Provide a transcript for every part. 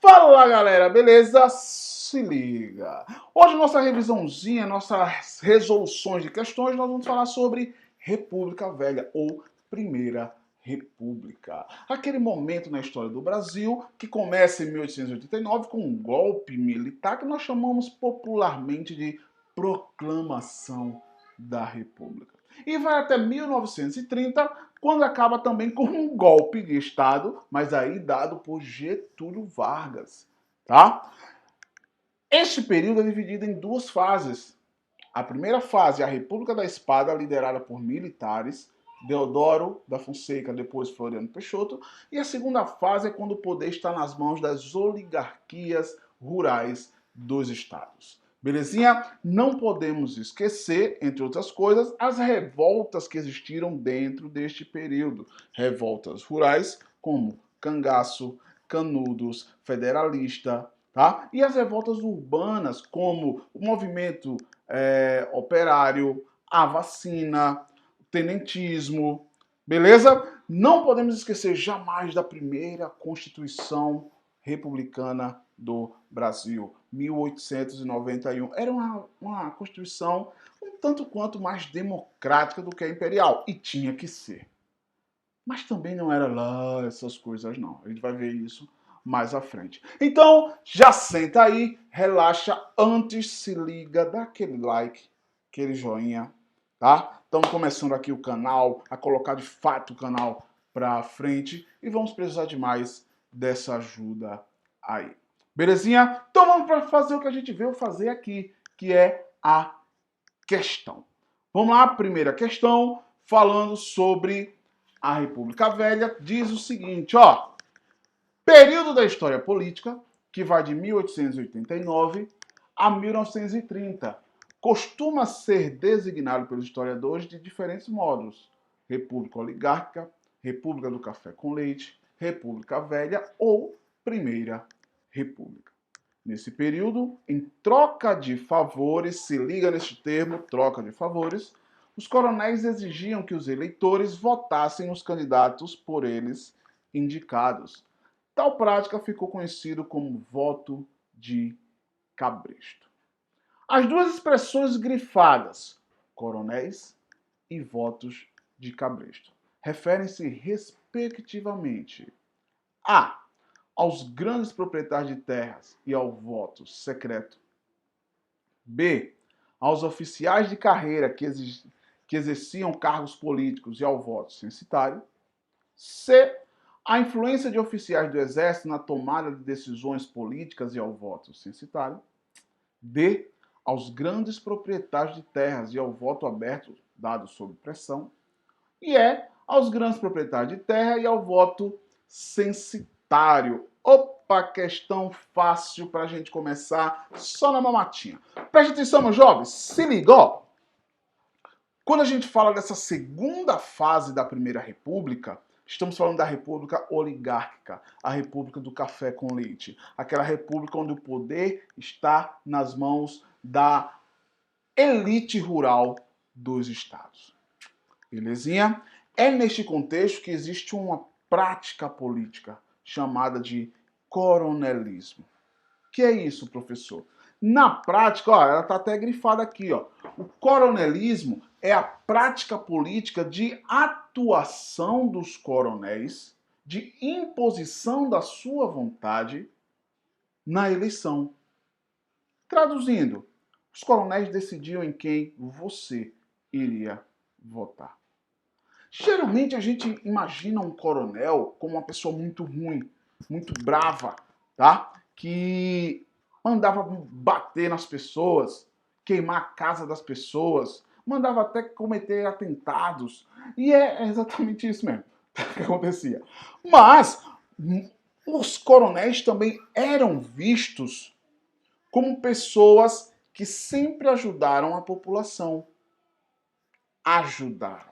Fala galera, beleza? Se liga! Hoje nossa revisãozinha, nossas resoluções de questões, nós vamos falar sobre República Velha ou Primeira República. Aquele momento na história do Brasil que começa em 1889 com um golpe militar que nós chamamos popularmente de Proclamação da República. E vai até 1930, quando acaba também com um golpe de Estado, mas aí dado por Getúlio Vargas, tá? Este período é dividido em duas fases. A primeira fase é a República da Espada, liderada por militares, Deodoro da Fonseca, depois Floriano Peixoto, e a segunda fase é quando o poder está nas mãos das oligarquias rurais dos estados. Belezinha? Não podemos esquecer, entre outras coisas, as revoltas que existiram dentro deste período. Revoltas rurais, como Cangaço, Canudos, Federalista, tá? E as revoltas urbanas, como o movimento operário, a vacina, o tenentismo, beleza? Não podemos esquecer jamais da primeira Constituição Republicana do Brasil, 1891. Era uma Constituição um tanto quanto mais democrática do que a imperial, e tinha que ser. Mas também não era lá essas coisas não, a gente vai ver isso mais à frente. Então, já senta aí, relaxa, antes se liga, dá aquele like, aquele joinha, tá? Estamos começando aqui o canal, a colocar de fato o canal pra frente e vamos precisar de mais dessa ajuda aí. Belezinha? Então vamos para fazer o que a gente veio fazer aqui, que é a questão. Vamos lá, primeira questão, falando sobre a República Velha, diz o seguinte, ó. Período da história política, que vai de 1889 a 1930, costuma ser designado pelos historiadores de diferentes modos: República Oligárquica, República do Café com Leite, República Velha ou Primeira República. Nesse período, em troca de favores, se liga neste termo, troca de favores, os coronéis exigiam que os eleitores votassem os candidatos por eles indicados. Tal prática ficou conhecido como voto de cabresto. As duas expressões grifadas, coronéis e votos de cabresto, referem-se respectivamente a aos grandes proprietários de terras e ao voto secreto. B. Aos oficiais de carreira que exerciam cargos políticos e ao voto censitário. C. A influência de oficiais do Exército na tomada de decisões políticas e ao voto censitário. D. Aos grandes proprietários de terras e ao voto aberto dado sob pressão. E E. Aos grandes proprietários de terra e ao voto censitário. Opa, questão fácil para a gente começar só na mamatinha. Preste atenção, meus jovens, se liga, ó. Quando a gente fala dessa segunda fase da Primeira República, estamos falando da República Oligárquica, a República do Café com Leite. Aquela república onde o poder está nas mãos da elite rural dos estados. Belezinha? É neste contexto que existe uma prática política chamada de coronelismo. O que é isso, professor? Na prática, ó, ela está até grifada aqui, ó. O coronelismo é a prática política de atuação dos coronéis, de imposição da sua vontade na eleição. Traduzindo, os coronéis decidiam em quem você iria votar. Geralmente a gente imagina um coronel como uma pessoa muito ruim, muito brava, tá? Que mandava bater nas pessoas, queimar a casa das pessoas, mandava até cometer atentados. E é exatamente isso mesmo que acontecia. Mas os coronéis também eram vistos como pessoas que sempre ajudaram a população. Ajudaram.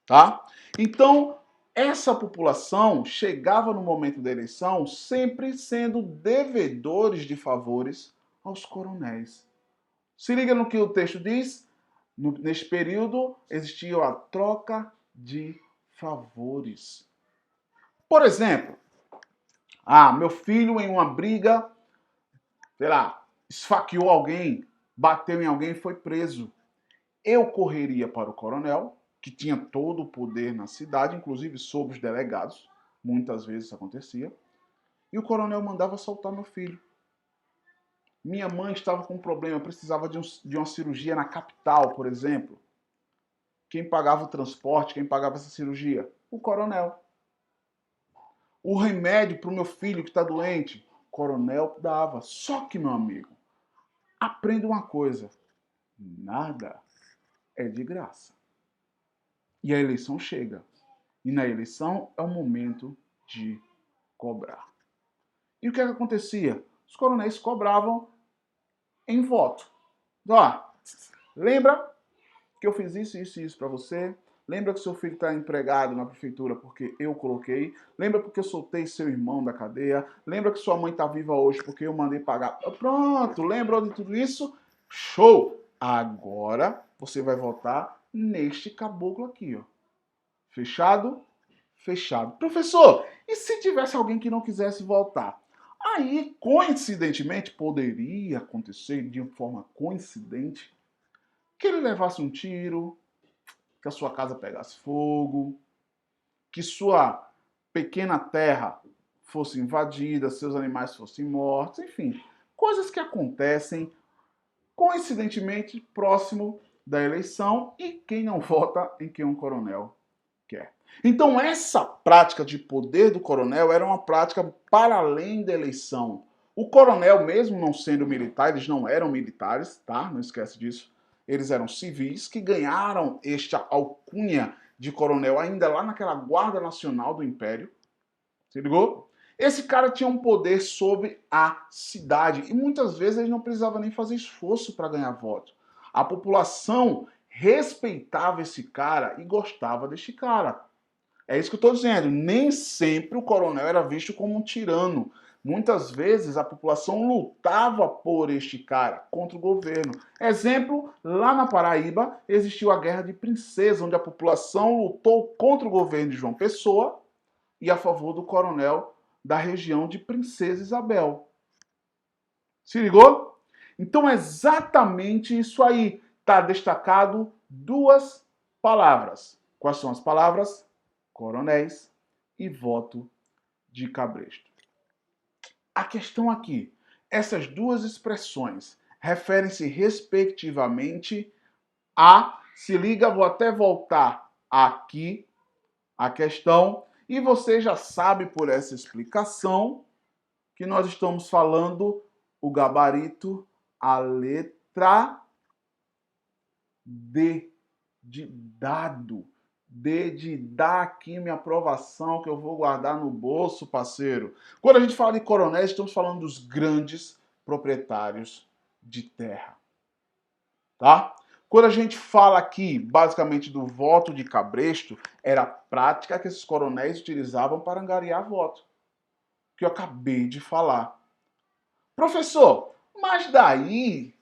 Tá? Então, essa população chegava no momento da eleição sempre sendo devedores de favores aos coronéis. Se liga no que o texto diz. Neste período existia a troca de favores. Por exemplo, Ah, meu filho em uma briga, sei lá, esfaqueou alguém, bateu em alguém e foi preso. Eu correria para o coronel, que tinha todo o poder na cidade, inclusive sobre os delegados, muitas vezes isso acontecia, e o coronel mandava soltar meu filho. Minha mãe estava com um problema, precisava de uma cirurgia na capital, por exemplo. Quem pagava o transporte, quem pagava essa cirurgia? O coronel. O remédio para o meu filho que está doente, o coronel dava. Só que, meu amigo, aprenda uma coisa: nada é de graça. E a eleição chega. E na eleição é o momento de cobrar. E o que acontecia? Os coronéis cobravam em voto. Ó, lembra que eu fiz isso, isso e isso para você? Lembra que seu filho está empregado na prefeitura porque eu coloquei? Lembra porque eu soltei seu irmão da cadeia? Lembra que sua mãe está viva hoje porque eu mandei pagar? Pronto, lembrou de tudo isso? Show! Agora você vai votar neste caboclo aqui, ó. Fechado? Fechado. Professor, e se tivesse alguém que não quisesse voltar? Aí, coincidentemente, poderia acontecer de forma coincidente que ele levasse um tiro, que a sua casa pegasse fogo, que sua pequena terra fosse invadida, seus animais fossem mortos, enfim, coisas que acontecem coincidentemente próximo da eleição e quem não vota em quem um coronel quer. Então essa prática de poder do coronel era uma prática para além da eleição. O coronel, mesmo não sendo militar, eles não eram militares, tá? Não esquece disso. Eles eram civis que ganharam esta alcunha de coronel ainda lá naquela Guarda Nacional do Império. Se ligou? Esse cara tinha um poder sobre a cidade e muitas vezes ele não precisava nem fazer esforço para ganhar voto. A população respeitava esse cara e gostava deste cara. É isso que eu estou dizendo. Nem sempre o coronel era visto como um tirano. Muitas vezes a população lutava por este cara contra o governo. Exemplo, lá na Paraíba existiu a Guerra de Princesa, onde a população lutou contra o governo de João Pessoa e a favor do coronel da região de Princesa Isabel. Se ligou? Então é exatamente isso aí. Está destacado duas palavras. Quais são as palavras? Coronéis e voto de cabresto. A questão aqui, essas duas expressões referem-se respectivamente a, se liga, vou até voltar aqui a questão, e você já sabe por essa explicação que nós estamos falando o gabarito, a letra D de dado. D de dar aqui minha aprovação que eu vou guardar no bolso, parceiro. Quando a gente fala de coronéis, estamos falando dos grandes proprietários de terra, tá? Quando a gente fala aqui, basicamente, do voto de cabresto, era a prática que esses coronéis utilizavam para angariar voto, que eu acabei de falar. Professor, mas daí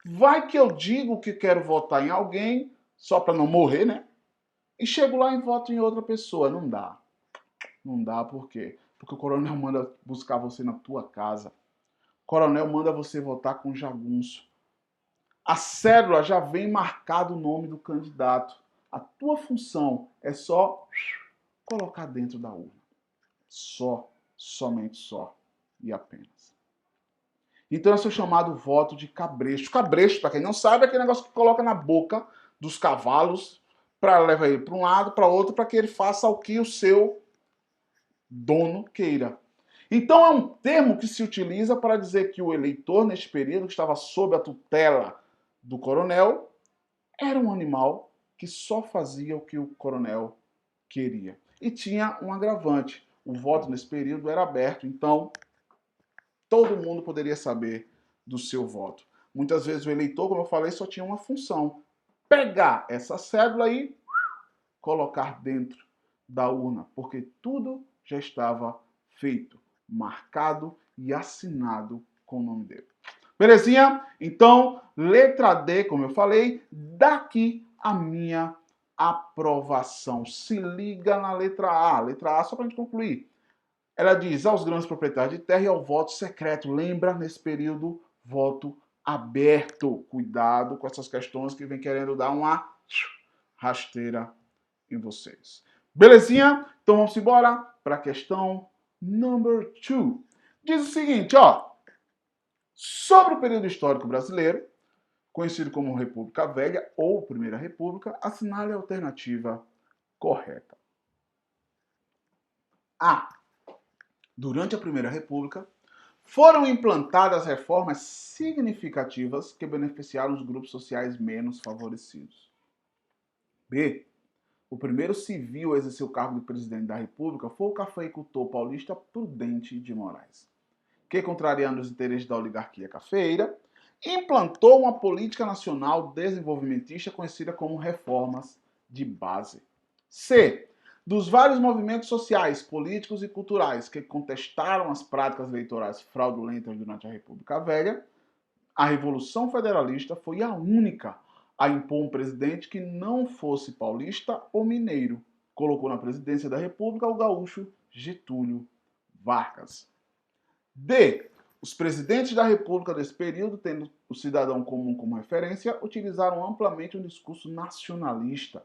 vai que eu digo que quero votar em alguém, só para não morrer, né? E chego lá e voto em outra pessoa. Não dá. Não dá por quê? Porque o coronel manda buscar você na tua casa. O coronel manda você votar com jagunço. A cédula já vem marcado o nome do candidato. A tua função é só colocar dentro da urna. Só, somente só e apenas. Então esse é o chamado voto de cabresto. Cabresto, para quem não sabe, é aquele negócio que coloca na boca dos cavalos para levar ele para um lado, para outro, para que ele faça o que o seu dono queira. Então é um termo que se utiliza para dizer que o eleitor, neste período, que estava sob a tutela do coronel, era um animal que só fazia o que o coronel queria. E tinha um agravante. O voto nesse período era aberto, então todo mundo poderia saber do seu voto. Muitas vezes o eleitor, como eu falei, só tinha uma função: pegar essa cédula e colocar dentro da urna, porque tudo já estava feito, marcado e assinado com o nome dele. Belezinha? Então, letra D, como eu falei, daqui a minha aprovação. Se liga na letra A. Letra A, só para a gente concluir. Ela diz aos grandes proprietários de terra e ao voto secreto. Lembra, nesse período, voto aberto. Cuidado com essas questões que vem querendo dar uma rasteira em vocês. Belezinha? Então vamos embora para a questão number 2. Diz o seguinte, ó. Sobre o período histórico brasileiro, conhecido como República Velha ou Primeira República, assinale a alternativa correta. A. Durante a Primeira República, foram implantadas reformas significativas que beneficiaram os grupos sociais menos favorecidos. B. O primeiro civil a exercer o cargo de presidente da República foi o cafeicultor paulista Prudente de Moraes, que, contrariando os interesses da oligarquia cafeeira, implantou uma política nacional desenvolvimentista conhecida como reformas de base. C. Dos vários movimentos sociais, políticos e culturais que contestaram as práticas eleitorais fraudulentas durante a República Velha, a Revolução Federalista foi a única a impor um presidente que não fosse paulista ou mineiro. Colocou na presidência da República o gaúcho Getúlio Vargas. D. Os presidentes da República desse período, tendo o cidadão comum como referência, utilizaram amplamente um discurso nacionalista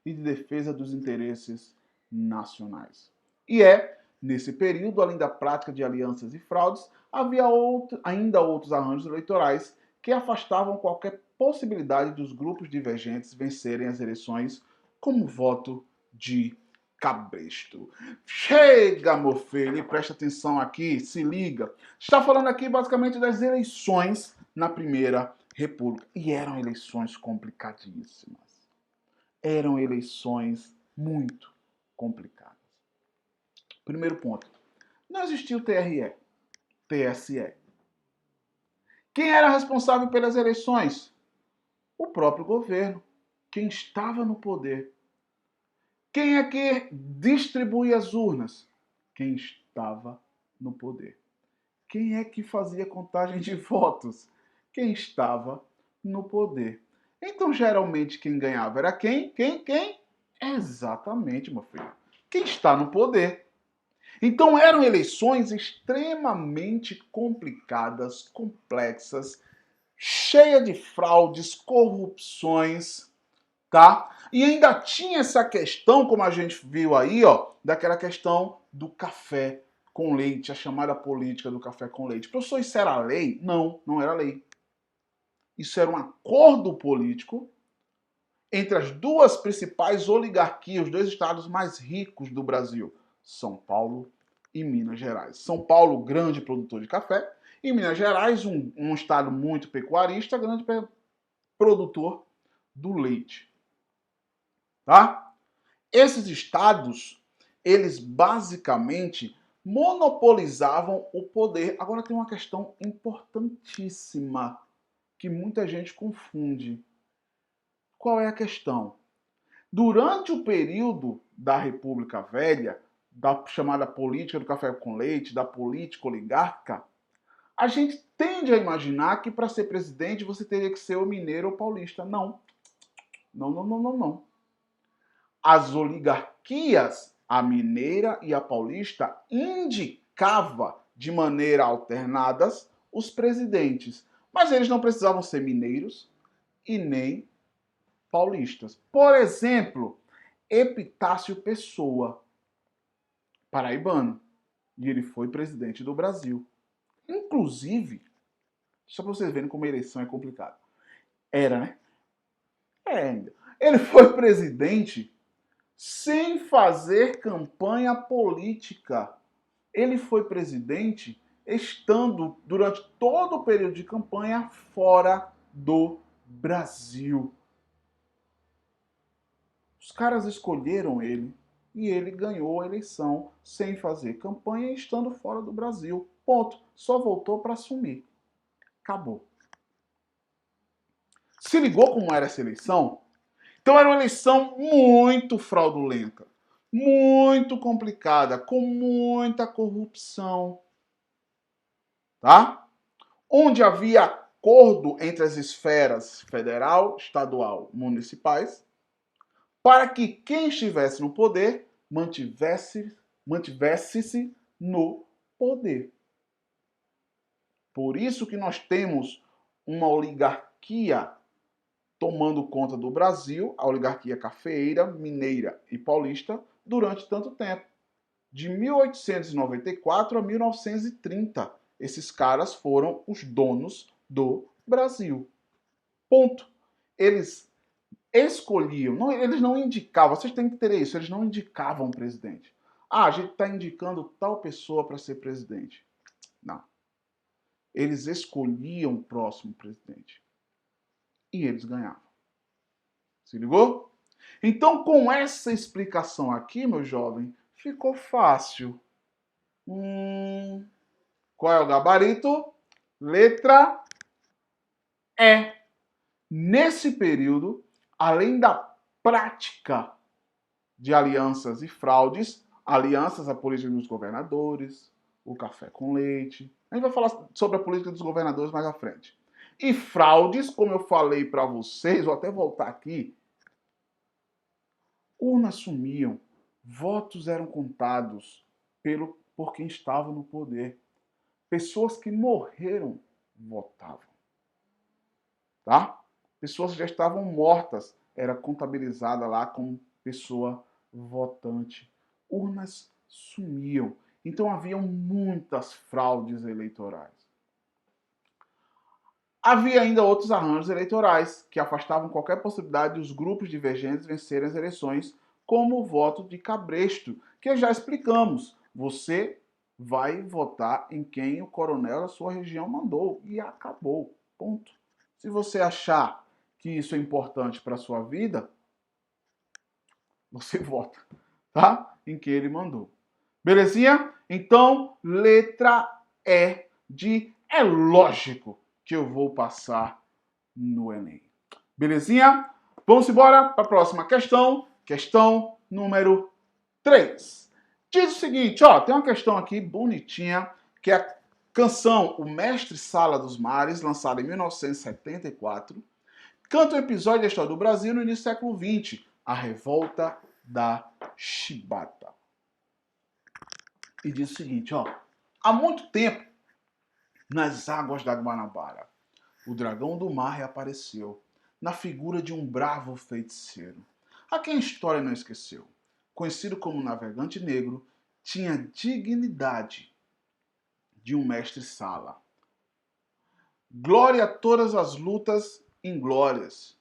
e de defesa dos interesses nacionais. E nesse período, além da prática de alianças e fraudes, havia ainda outros arranjos eleitorais que afastavam qualquer possibilidade dos grupos divergentes vencerem as eleições como voto de cabresto. Chega, meu filho, e presta atenção aqui, se liga. Está falando aqui basicamente das eleições na Primeira República. E eram eleições complicadíssimas. Eram eleições muito complicadas. Primeiro ponto. Não existia o TSE. Quem era responsável pelas eleições? O próprio governo. Quem estava no poder. Quem é que distribui as urnas? Quem estava no poder. Quem é que fazia contagem de votos? Quem estava no poder. Então, geralmente, quem ganhava era quem? Quem? Exatamente, meu filho. Quem está no poder. Então, eram eleições extremamente complicadas, complexas, cheias de fraudes, corrupções, tá? E ainda tinha essa questão, como a gente viu aí, ó, daquela questão do café com leite, a chamada política do café com leite. Professor, isso era lei? Não, não era lei. Isso era um acordo político entre as duas principais oligarquias, os dois estados mais ricos do Brasil, São Paulo e Minas Gerais. São Paulo, grande produtor de café, e Minas Gerais, um estado muito pecuarista, grande produtor do leite. Tá? Esses estados, eles basicamente monopolizavam o poder. Agora tem uma questão importantíssima que muita gente confunde. Qual é a questão? Durante o período da República Velha, da chamada política do café com leite, da política oligárquica, a gente tende a imaginar que para ser presidente você teria que ser o mineiro ou paulista. Não. Não. As oligarquias, a mineira e a paulista, indicava de maneira alternadas os presidentes. Mas eles não precisavam ser mineiros e nem paulistas. Por exemplo, Epitácio Pessoa, paraibano, e ele foi presidente do Brasil. Inclusive, só para vocês verem como a eleição é complicada. Era, né? Ainda. Ele foi presidente sem fazer campanha política. Ele foi presidente estando durante todo o período de campanha fora do Brasil. Os caras escolheram ele e ele ganhou a eleição sem fazer campanha e estando fora do Brasil. Ponto. Só voltou para assumir. Acabou. Se ligou como era essa eleição? Então era uma eleição muito fraudulenta, muito complicada, com muita corrupção, tá? Onde havia acordo entre as esferas federal, estadual, municipais, para que quem estivesse no poder mantivesse-se no poder. Por isso que nós temos uma oligarquia tomando conta do Brasil, a oligarquia cafeeira, mineira e paulista, durante tanto tempo. De 1894 a 1930, esses caras foram os donos do Brasil. Ponto. Eles escolhiam, não, eles não indicavam, vocês têm que ter isso, eles não indicavam o presidente. Ah, a gente está indicando tal pessoa para ser presidente. Não. Eles escolhiam o próximo presidente. E eles ganhavam. Se ligou? Então, com essa explicação aqui, meu jovem, ficou fácil. Qual é o gabarito? Letra E. Nesse período, além da prática de alianças e fraudes, alianças à política dos governadores, o café com leite. A gente vai falar sobre a política dos governadores mais à frente. E fraudes, como eu falei para vocês, vou até voltar aqui, urnas sumiam, votos eram contados por quem estava no poder. Pessoas que morreram votavam. Tá? Pessoas que já estavam mortas era contabilizada lá como pessoa votante. Urnas sumiam. Então haviam muitas fraudes eleitorais. Havia ainda outros arranjos eleitorais que afastavam qualquer possibilidade de os grupos divergentes vencerem as eleições, como o voto de cabresto, que já explicamos. Você vai votar em quem o coronel da sua região mandou e acabou. Ponto. Se você achar que isso é importante para a sua vida, você vota, tá? Em quem ele mandou. Belezinha? Então, letra E de é lógico que eu vou passar no Enem. Belezinha? Vamos embora para a próxima questão. Questão número 3. Diz o seguinte, ó, tem uma questão aqui bonitinha, que é a canção O Mestre Sala dos Mares, lançada em 1974, canta um episódio da história do Brasil no início do século XX, a Revolta da Chibata. E diz o seguinte, ó, há muito tempo, nas águas da Guanabara, o dragão do mar reapareceu, na figura de um bravo feiticeiro, a quem a história não esqueceu. Conhecido como navegante negro, tinha dignidade de um mestre-sala. Glória a todas as lutas inglórias,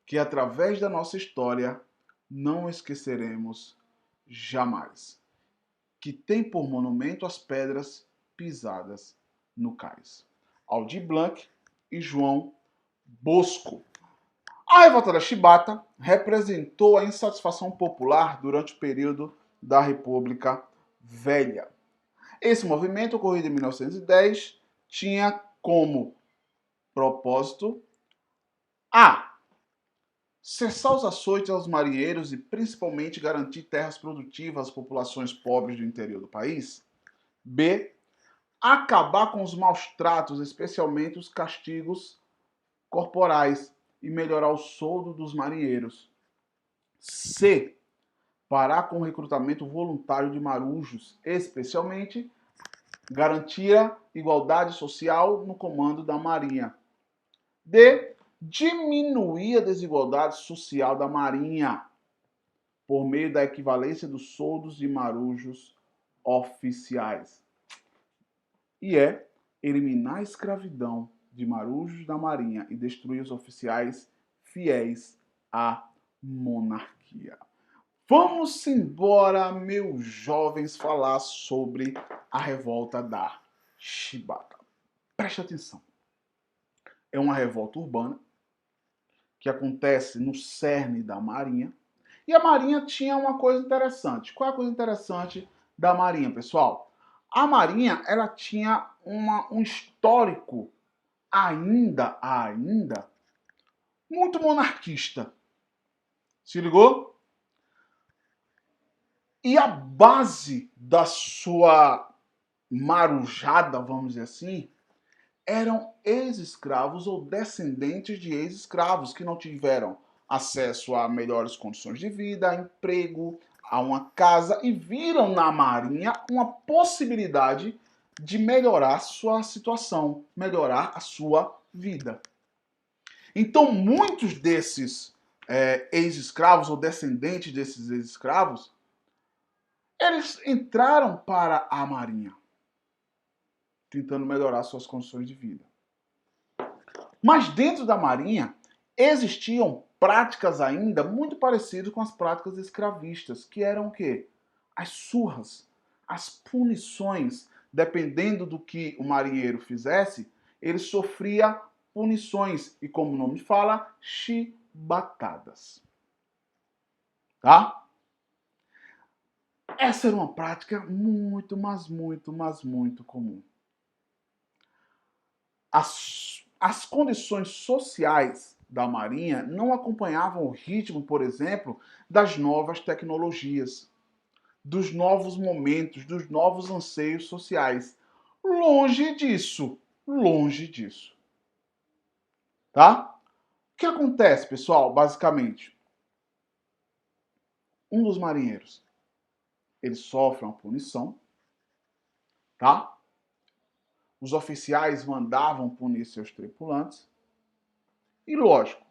que através da nossa história não esqueceremos jamais, que tem por monumento as pedras pisadas no cais. Aldir Blanc e João Bosco. A Revolta da Chibata representou a insatisfação popular durante o período da República Velha. Esse movimento, ocorrido em 1910, tinha como propósito a. Cessar os açoites aos marinheiros e principalmente garantir terras produtivas às populações pobres do interior do país. B. Acabar com os maus tratos, especialmente os castigos corporais, e melhorar o soldo dos marinheiros. C. Parar com o recrutamento voluntário de marujos, especialmente garantir a igualdade social no comando da Marinha. D. Diminuir a desigualdade social da Marinha por meio da equivalência dos soldos de marujos oficiais. E eliminar a escravidão de marujos da Marinha e destruir os oficiais fiéis à monarquia. Vamos embora, meus jovens, falar sobre a Revolta da Chibata. Preste atenção. É uma revolta urbana que acontece no cerne da Marinha. E a Marinha tinha uma coisa interessante. Qual é a coisa interessante da Marinha, pessoal? A Marinha, ela tinha um histórico ainda muito monarquista. Se ligou? E a base da sua marujada, vamos dizer assim, eram ex-escravos ou descendentes de ex-escravos que não tiveram acesso a melhores condições de vida, a emprego, a uma casa e viram na Marinha uma possibilidade de melhorar sua situação, melhorar a sua vida. Então, muitos desses ex-escravos ou descendentes desses ex-escravos, eles entraram para a Marinha, tentando melhorar suas condições de vida. Mas dentro da Marinha existiam práticas ainda muito parecidas com as práticas escravistas, que eram o quê? As surras, as punições. Dependendo do que o marinheiro fizesse, ele sofria punições e, como o nome fala, chibatadas. Tá? Essa era uma prática muito, mas muito comum. As condições sociais da Marinha não acompanhavam o ritmo, por exemplo, das novas tecnologias, dos novos momentos, dos novos anseios sociais. Longe disso, longe disso. Tá? O que acontece, pessoal, basicamente? Um dos marinheiros, ele sofre uma punição, tá? Os oficiais mandavam punir seus tripulantes. E lógico,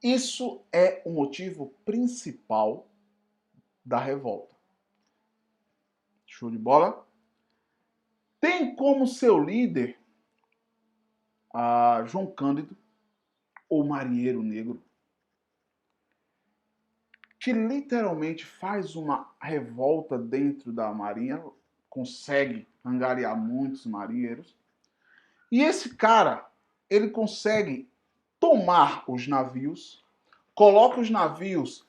isso é o motivo principal da revolta. Show de bola? Tem como seu líder João Cândido, o marinheiro negro, que literalmente faz uma revolta dentro da marinha, consegue angariar muitos marinheiros. E esse cara, ele consegue tomar os navios, coloca os navios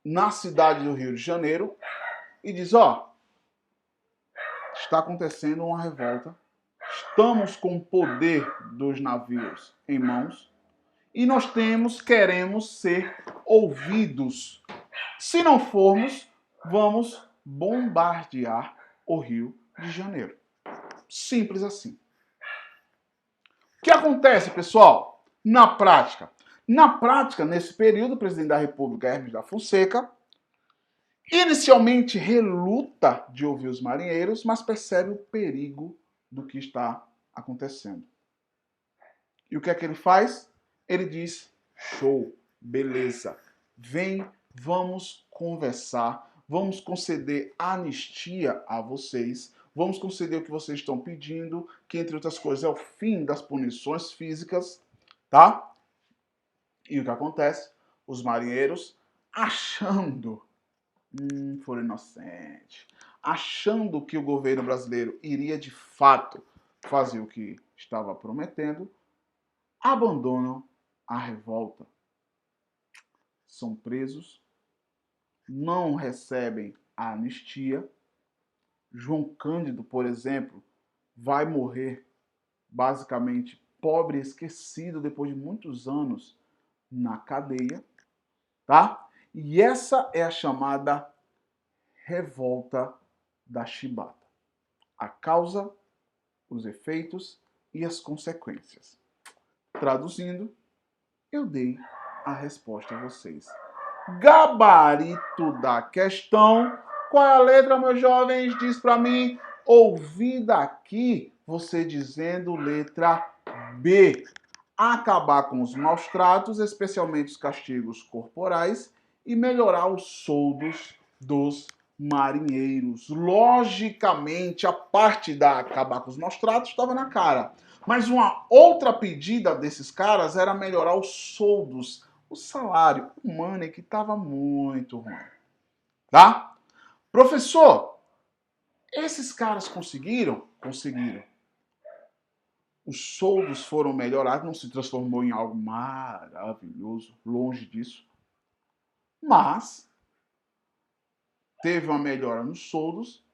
na cidade do Rio de Janeiro e diz, ó, está acontecendo uma revolta, estamos com o poder dos navios em mãos e nós queremos ser ouvidos. Se não formos, vamos bombardear o Rio de Janeiro. Simples assim. O que acontece, pessoal? Na prática, nesse período, o presidente da República, Hermes da Fonseca, inicialmente reluta de ouvir os marinheiros, mas percebe o perigo do que está acontecendo. E o que é que ele faz? Ele diz, show, beleza, vem, vamos conversar, vamos conceder anistia a vocês, vamos conceder o que vocês estão pedindo, que entre outras coisas é o fim das punições físicas, tá? E o que acontece? Os marinheiros, achando, foram inocentes, achando que o governo brasileiro iria de fato fazer o que estava prometendo, abandonam a revolta. São presos, não recebem a anistia. João Cândido, por exemplo, vai morrer basicamente pobre e esquecido depois de muitos anos na cadeia, tá? E essa é a chamada revolta da chibata. A causa, os efeitos e as consequências. Traduzindo, eu dei a resposta a vocês. Gabarito da questão. Qual é a letra, meus jovens? Diz para mim. Ouvi daqui você dizendo letra B. Acabar com os maus tratos, especialmente os castigos corporais, e melhorar os soldos dos marinheiros. Logicamente, a parte da acabar com os maus tratos estava na cara. Mas uma outra pedida desses caras era melhorar os soldos, o salário, o money que estava muito ruim. Tá? Professor, esses caras conseguiram? Conseguiram. Os soldos foram melhorados, não se transformou em algo maravilhoso, longe disso. Mas teve uma melhora nos soldos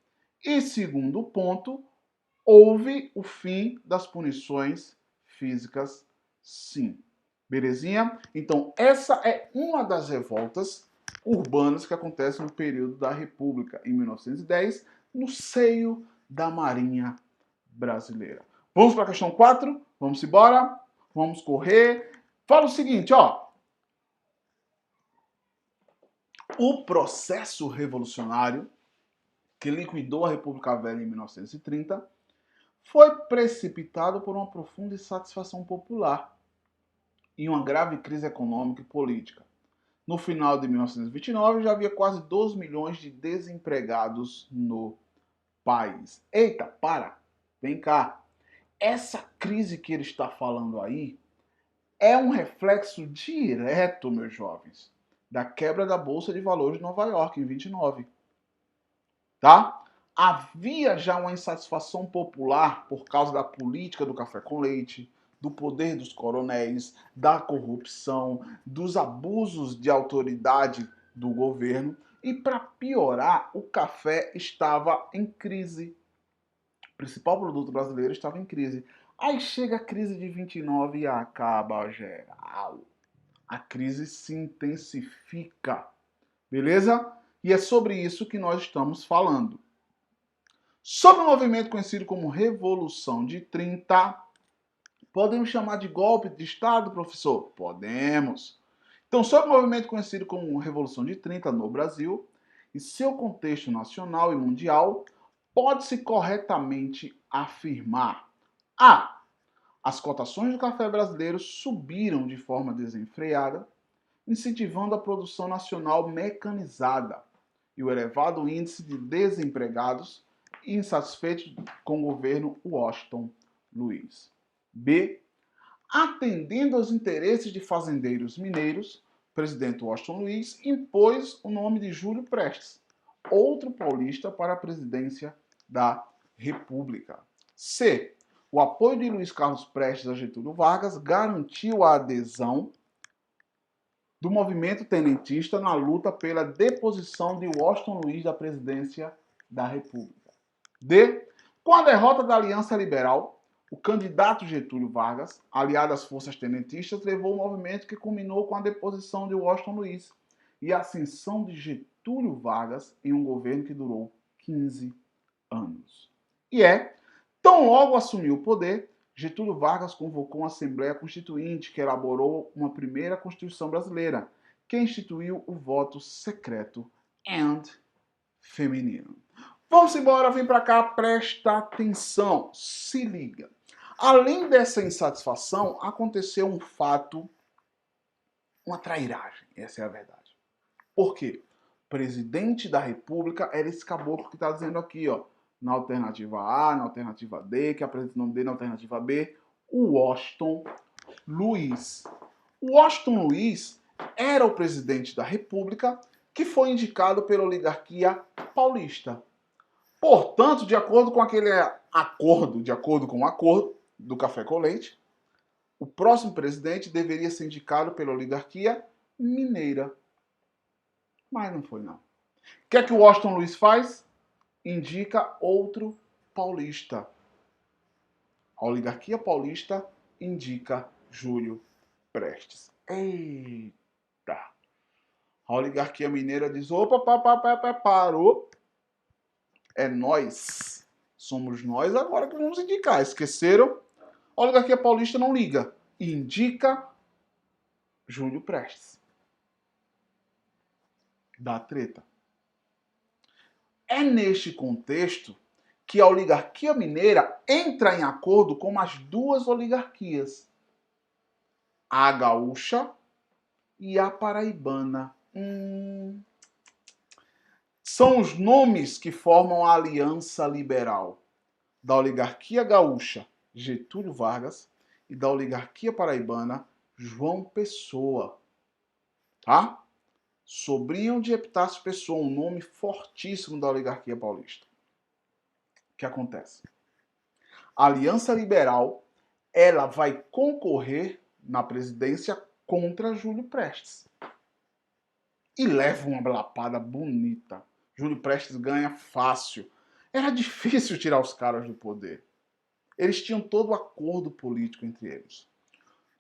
e, segundo ponto, houve o fim das punições físicas, sim. Belezinha? Então, essa é uma das revoltas urbanas que acontece no período da República, em 1910, no seio da Marinha Brasileira. Vamos para a questão 4? Vamos embora? Vamos correr. Fala o seguinte, ó. O processo revolucionário que liquidou a República Velha em 1930 foi precipitado por uma profunda insatisfação popular e uma grave crise econômica e política. No final de 1929, já havia quase 12 milhões de desempregados no país. Eita, para! Vem cá. Essa crise que ele está falando aí é um reflexo direto, meus jovens, da quebra da Bolsa de Valores de Nova York em 29. Tá? Havia já uma insatisfação popular por causa da política do café com leite, do poder dos coronéis, da corrupção, dos abusos de autoridade do governo. E para piorar, o café estava em crise. O principal produto brasileiro estava em crise. Aí chega a crise de 29 e acaba geral. A crise se intensifica. Beleza? E é sobre isso que nós estamos falando. Sobre o movimento conhecido como Revolução de 30, podemos chamar de golpe de Estado, professor? Podemos. Então, sobre o movimento conhecido como Revolução de 30 no Brasil e seu contexto nacional e mundial, pode-se corretamente afirmar: A. As cotações do café brasileiro subiram de forma desenfreada, incentivando a produção nacional mecanizada e o elevado índice de desempregados e insatisfeitos com o governo Washington Luiz. B. Atendendo aos interesses de fazendeiros mineiros, o presidente Washington Luiz impôs o nome de Júlio Prestes, outro paulista, para a presidência da República. C. O apoio de Luiz Carlos Prestes a Getúlio Vargas garantiu a adesão do movimento tenentista na luta pela deposição de Washington Luiz da presidência da República. D. Com a derrota da Aliança Liberal, o candidato Getúlio Vargas, aliado às forças tenentistas, levou o movimento que culminou com a deposição de Washington Luiz e a ascensão de Getúlio Vargas em um governo que durou 15 anos. Tão logo assumiu o poder, Getúlio Vargas convocou uma Assembleia Constituinte que elaborou uma primeira Constituição brasileira, que instituiu o voto secreto e feminino. Vamos embora, vem para cá, presta atenção, se liga. Além dessa insatisfação, aconteceu um fato, uma trairagem, essa é a verdade. Por quê? O presidente da República era esse caboclo que está dizendo aqui, ó, na alternativa A, na alternativa D, que apresenta o nome dele na alternativa B, o Washington Luiz. O Washington Luiz era o presidente da República que foi indicado pela oligarquia paulista. Portanto, de acordo com o acordo do café com leite, o próximo presidente deveria ser indicado pela oligarquia mineira. Mas não foi, não. O que é que o Washington Luiz faz? Indica outro paulista. A oligarquia paulista indica Júlio Prestes. Eita! A oligarquia mineira diz: opa, parou. É nós. Somos nós agora que vamos indicar. Esqueceram? A oligarquia paulista não liga. Indica Júlio Prestes. Dá treta. É neste contexto que a oligarquia mineira entra em acordo com as duas oligarquias, a gaúcha e a paraibana. São os nomes que formam a Aliança Liberal da oligarquia gaúcha, Getúlio Vargas, e da oligarquia paraibana, João Pessoa. Tá? Sobrinho de Epitácio Pessoa, um nome fortíssimo da oligarquia paulista. O que acontece? A Aliança Liberal, ela vai concorrer na presidência contra Júlio Prestes. E leva uma lapada bonita. Júlio Prestes ganha fácil. Era difícil tirar os caras do poder. Eles tinham todo o acordo político entre eles.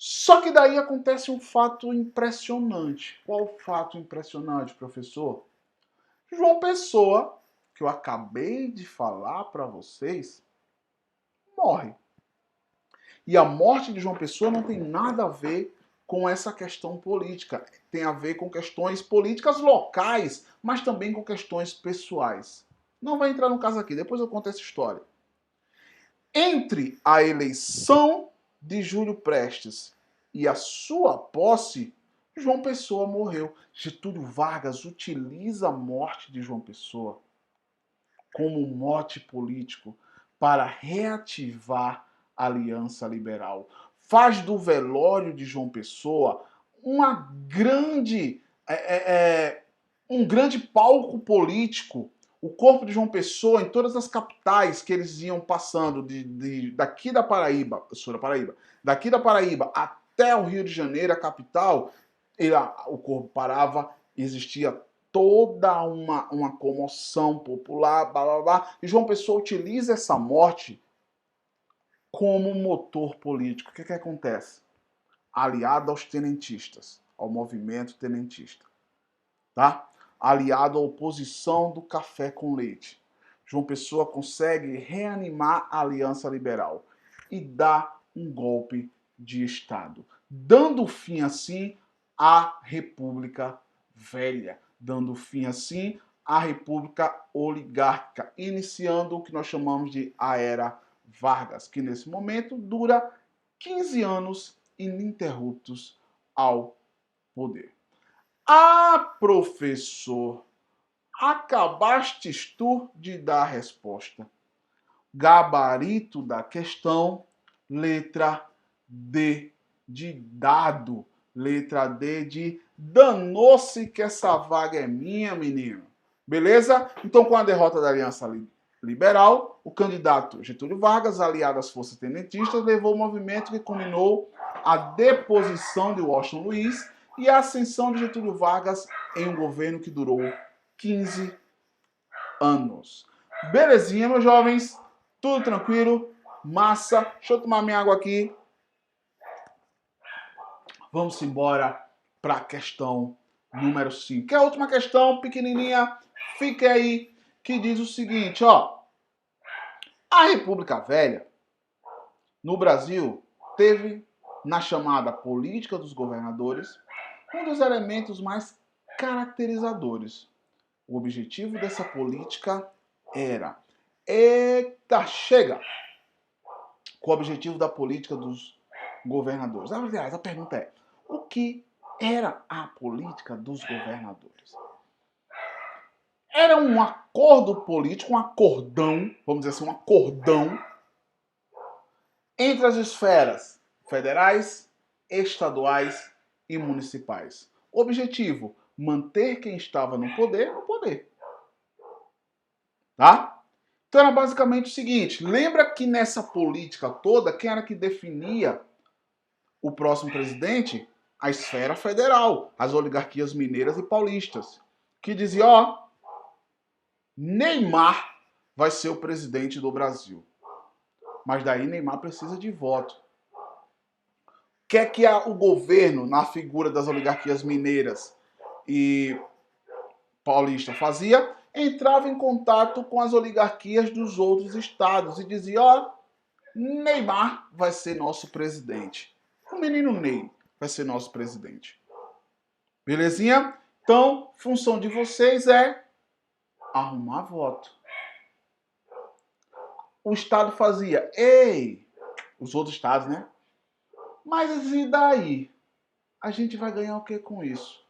Só que daí acontece um fato impressionante. Qual fato impressionante, professor? João Pessoa, que eu acabei de falar para vocês, morre. E a morte de João Pessoa não tem nada a ver com essa questão política. Tem a ver com questões políticas locais, mas também com questões pessoais. Não vai entrar no caso aqui, depois eu conto essa história. Entre a eleição de Júlio Prestes e a sua posse, João Pessoa morreu. Getúlio Vargas utiliza a morte de João Pessoa como um mote político para reativar a Aliança Liberal. Faz do velório de João Pessoa um grande palco político. O corpo de João Pessoa, em todas as capitais que eles iam passando, daqui da Paraíba, eu sou da Paraíba, daqui da Paraíba até o Rio de Janeiro, a capital, o corpo parava, existia toda uma comoção popular, blá, blá, blá, e João Pessoa utiliza essa morte como motor político. O que acontece? Aliado aos tenentistas, ao movimento tenentista, tá? Aliado à oposição do café com leite. João Pessoa consegue reanimar a Aliança Liberal e dá um golpe de Estado, dando fim assim à República Velha, dando fim assim à República Oligárquica, iniciando o que nós chamamos de a Era Vargas, que nesse momento dura 15 anos ininterruptos ao poder. Ah, professor, acabastes tu de dar a resposta. Gabarito da questão, letra D de dado. Letra D de danou-se que essa vaga é minha, menino. Beleza? Então, com a derrota da Aliança Liberal, o candidato Getúlio Vargas, aliado às forças tenentistas, levou o movimento que culminou a deposição de Washington Luiz e a ascensão de Getúlio Vargas em um governo que durou 15 anos. Belezinha, meus jovens? Tudo tranquilo? Massa? Deixa eu tomar minha água aqui. Vamos embora para a questão número 5. Que é a última questão, pequenininha. Fique aí, que diz o seguinte, ó. A República Velha, no Brasil, teve, na chamada política dos governadores, um dos elementos mais caracterizadores. O objetivo dessa política era... Eita, chega! Com o objetivo da política dos governadores. Aliás, a pergunta é, o que era a política dos governadores? Era um acordo político, um acordão, vamos dizer assim, um acordão entre as esferas federais, estaduais e municipais. Objetivo, manter quem estava no poder no poder. Tá? Então era basicamente o seguinte, lembra que nessa política toda, quem era que definia o próximo presidente? A esfera federal, as oligarquias mineiras e paulistas, que dizia, ó, Neymar vai ser o presidente do Brasil. Mas daí Neymar precisa de voto. O que é que o governo, na figura das oligarquias mineiras e paulista fazia? Entrava em contato com as oligarquias dos outros estados e dizia, ó, Neymar vai ser nosso presidente. O menino Ney vai ser nosso presidente. Belezinha? Então, função de vocês é arrumar voto. O estado fazia, ei, os outros estados, né? Mas e daí? A gente vai ganhar o que com isso?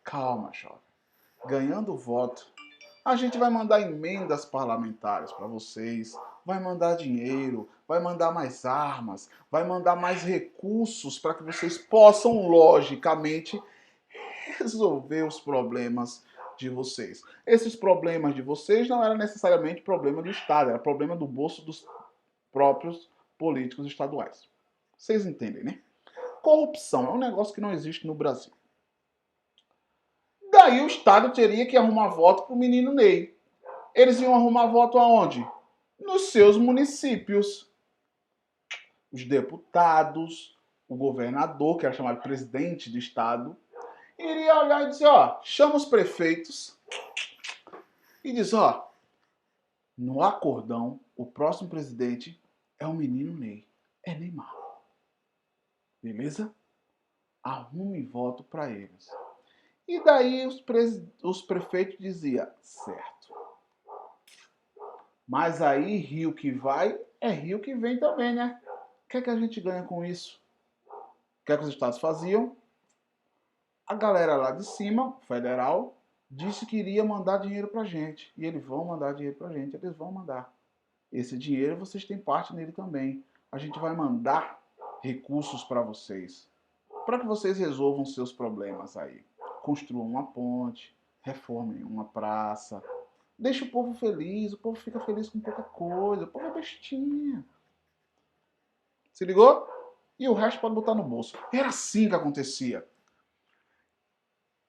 Calma, jovem. Ganhando voto, a gente vai mandar emendas parlamentares para vocês, vai mandar dinheiro, vai mandar mais armas, vai mandar mais recursos para que vocês possam, logicamente, resolver os problemas de vocês. Esses problemas de vocês não eram necessariamente problema do Estado, era problema do bolso dos próprios políticos estaduais. Vocês entendem, né? Corrupção é um negócio que não existe no Brasil. Daí o Estado teria que arrumar voto para o menino Ney. Eles iam arrumar voto aonde? Nos seus municípios. Os deputados, o governador, que era chamado presidente do Estado, iria olhar e dizer, ó, chama os prefeitos e diz, ó, no acordão, o próximo presidente é o menino Ney. É Neymar. Beleza? arrume voto para eles. E daí os prefeitos diziam, certo. Mas aí rio que vai, é rio que vem também, né? O que é que a gente ganha com isso? O que é que os estados faziam? A galera lá de cima, federal, disse que iria mandar dinheiro pra gente. E eles vão mandar dinheiro pra gente, eles vão mandar. Esse dinheiro vocês têm parte nele também. A gente vai mandar recursos para vocês. Para que vocês resolvam seus problemas aí. Construam uma ponte, reformem uma praça. Deixe o povo feliz, o povo fica feliz com pouca coisa, o povo é bestinha. Se ligou? E o resto pode botar no bolso. Era assim que acontecia.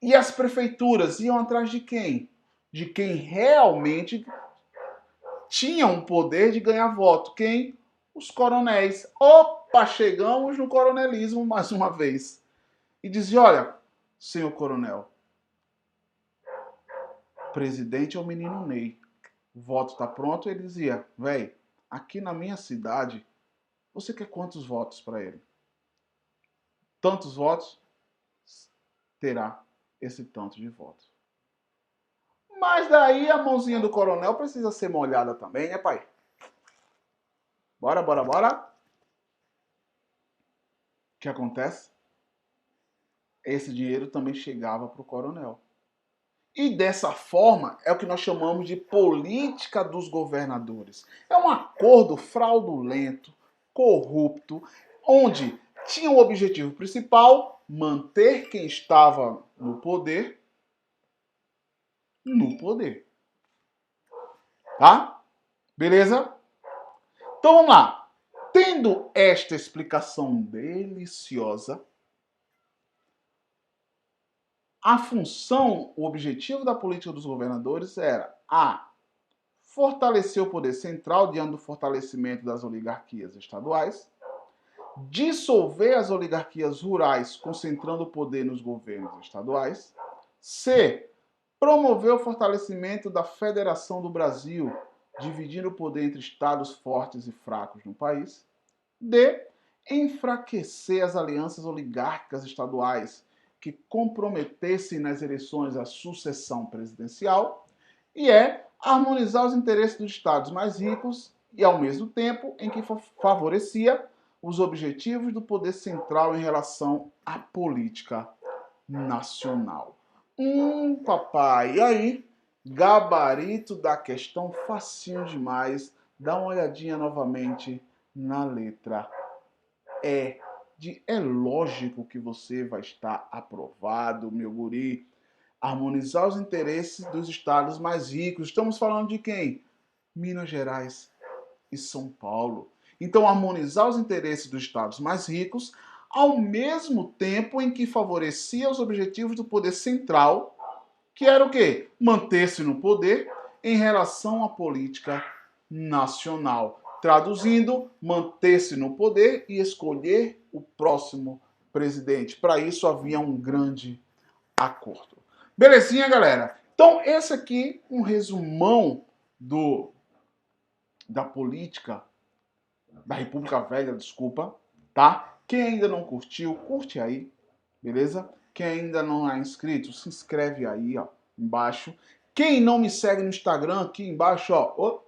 E as prefeituras iam atrás de quem? De quem realmente tinha um poder de ganhar voto. Quem? Os coronéis. Opa, chegamos no coronelismo mais uma vez. E dizia, olha, senhor coronel, presidente é o menino Ney. O voto está pronto. Ele dizia, velho, aqui na minha cidade, você quer quantos votos para ele? Tantos votos, terá esse tanto de votos. Mas daí a mãozinha do coronel precisa ser molhada também, né, pai? Bora, bora, bora. O que acontece? Esse dinheiro também chegava para o coronel. E dessa forma é o que nós chamamos de política dos governadores. É um acordo fraudulento, corrupto, onde tinha o objetivo principal manter quem estava no poder. Tá? Beleza? Então vamos lá. Tendo esta explicação deliciosa, a função, o objetivo da política dos governadores era a fortalecer o poder central diante do fortalecimento das oligarquias estaduais, dissolver as oligarquias rurais, concentrando o poder nos governos estaduais, c. promover o fortalecimento da Federação do Brasil, dividindo o poder entre estados fortes e fracos no país, d. enfraquecer as alianças oligárquicas estaduais que comprometessem nas eleições a sucessão presidencial, e harmonizar os interesses dos estados mais ricos e, ao mesmo tempo, em que favorecia os objetivos do poder central em relação à política nacional. Papai, e aí? Gabarito da questão, facinho demais. Dá uma olhadinha novamente na letra E. É lógico que você vai estar aprovado, meu guri. Harmonizar os interesses dos estados mais ricos. Estamos falando de quem? Minas Gerais e São Paulo. Então, harmonizar os interesses dos estados mais ricos, ao mesmo tempo em que favorecia os objetivos do poder central, que era o quê? Manter-se no poder em relação à política nacional. Traduzindo, manter-se no poder e escolher o próximo presidente. Para isso havia um grande acordo. Belezinha, galera? Então, esse aqui um resumão da política da República Velha, desculpa, tá? Quem ainda não curtiu, curte aí, beleza? Quem ainda não é inscrito, se inscreve aí, ó, embaixo. Quem não me segue no Instagram, aqui embaixo, ó,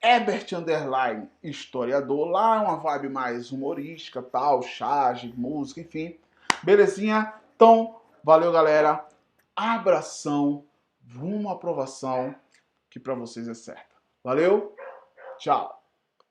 Herbert _ historiador, lá é uma vibe mais humorística, tal, charge, música, enfim. Belezinha? Então, valeu, galera. Abração, rumo à aprovação, que para vocês é certa. Valeu, tchau.